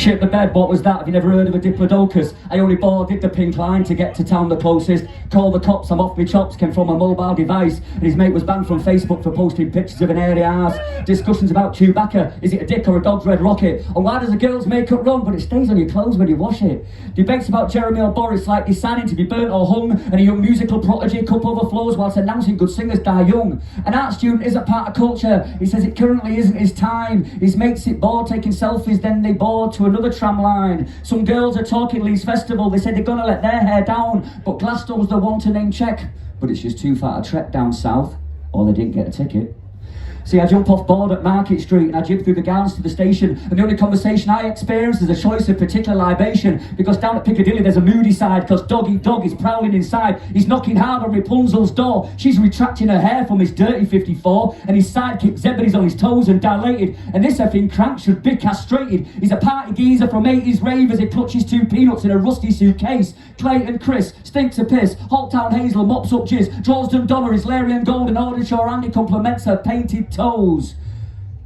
Shit the bed, what was that? Have you never heard of a diplodocus? I only boarded the pink line to get to town the closest. Call the cops, I'm off my chops, came from a mobile device. And his mate was banned from Facebook for posting pictures of an airy arse. Discussions about Chewbacca, is it a dick or a dog's red rocket? And why does a girl's makeup run but it stays on your clothes when you wash it? Debates about Jeremy or Boris like deciding to be burnt or hung. And a young musical prodigy cup overflows whilst announcing good singers die young. An art student isn't part of culture, he says it currently isn't his time. His mates sit bored taking selfies, then they board to another tram line. Some girls are talking Leeds Festival, they said they're gonna let their hair down, but Glasgow's the one to name check. But it's just too far to trek down south, or they didn't get a ticket. See, I jump off board at Market Street and I jib through the gardens to the station, and the only conversation I experience is a choice of particular libation, because down at Piccadilly there's a moody side, because Doggy Dog is prowling inside. He's knocking hard on Rapunzel's door, she's retracting her hair from his dirty 54, and his sidekick Zebedee's on his toes and dilated, and this effing crank should be castrated. He's a party geezer from 80s rave as he clutches 2 peanuts in a rusty suitcase. Clayton Chris stinks a piss, Halltown Hazel mops up jizz, Droylsden Donna is Larry and Gold, and Audenshaw Andy compliments her painted toes.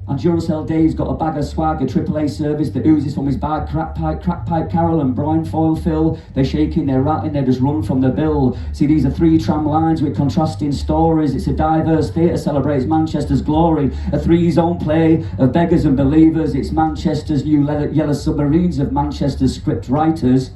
And Duracell Dave's got a bag of swag, a AAA service that oozes from his bag. Crack pipe Carol and Brian Foil Phil, they're shaking, they're rattling, they're just run from the bill. See, these are 3 tram lines with contrasting stories. It's a diverse theatre, celebrates Manchester's glory. A 3-zone play of beggars and believers. It's Manchester's new yellow submarines of Manchester's script writers.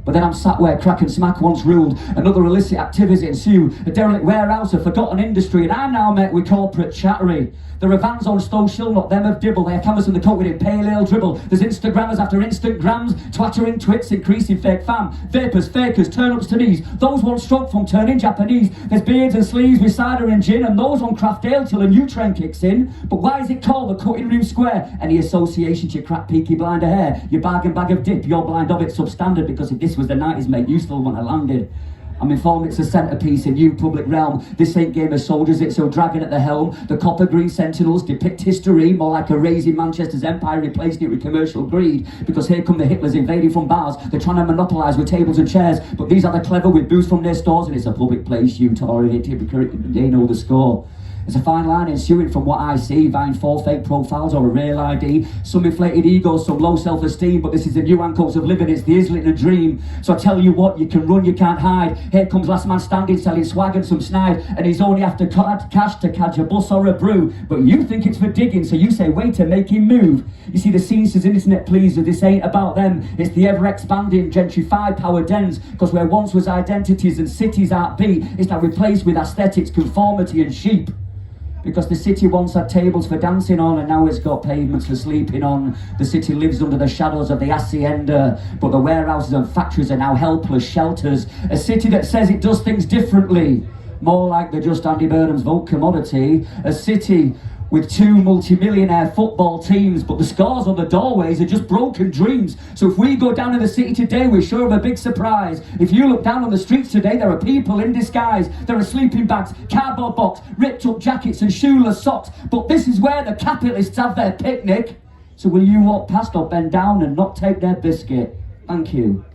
But then I'm sat where crack and smack once ruled, another illicit activity ensue, a derelict warehouse, a forgotten industry, and I'm now met with corporate chattery. There are vans on Stowe not them of Dibble, they have cameras in the coat with it pale ale dribble. There's Instagrammers after instant grams, twattering twits, increasing fake fam, vapors, fakers, turn-ups to knees, those one stroke from turning Japanese. There's beards and sleeves with cider and gin, and those on craft ale till a new trend kicks in. But why is it called the cutting room square? Any association to your crap peaky blinder hair, your bargain bag of dip, you're blind of it substandard, because if this was the 90s, mate, you still want I landed. I'm informed it's a centrepiece in new public realm. This ain't Game of Soldiers, it's so dragon at the helm. The copper green sentinels depict history more like a raising Manchester's empire, replacing it with commercial greed. Because here come the Hitlers invading from bars, they're trying to monopolise with tables and chairs. But these are the clever with booze from their stores, and it's a public place, you Tory, they know the score. There's a fine line ensuing from what I see, vying 4 fake profiles or a real ID. Some inflated egos, some low self-esteem, but this is the new anchors of living, it's the Islington dream. So I tell you what, you can run, you can't hide. Here comes last man standing, selling swag and some snide, and he's only after cash to catch a bus or a brew. But you think it's for digging, so you say wait to make him move. You see, the scene says internet pleaser, this ain't about them. It's the ever-expanding gentrified power dens, because where once was identities and cities art beat, it's now replaced with aesthetics, conformity and sheep. Because the city once had tables for dancing on, and now it's got pavements for sleeping on. The city lives under the shadows of the hacienda, but the warehouses and factories are now helpless shelters. A city that says it does things differently, more like the just Andy Burnham's vote commodity. A city with 2 multi-millionaire football teams, but the scars on the doorways are just broken dreams. So if we go down in the city today, we're sure of a big surprise. If you look down on the streets today, there are people in disguise. There are sleeping bags, cardboard box, ripped up jackets and shoeless socks. But this is where the capitalists have their picnic. So will you walk past or bend down and not take their biscuit? Thank you.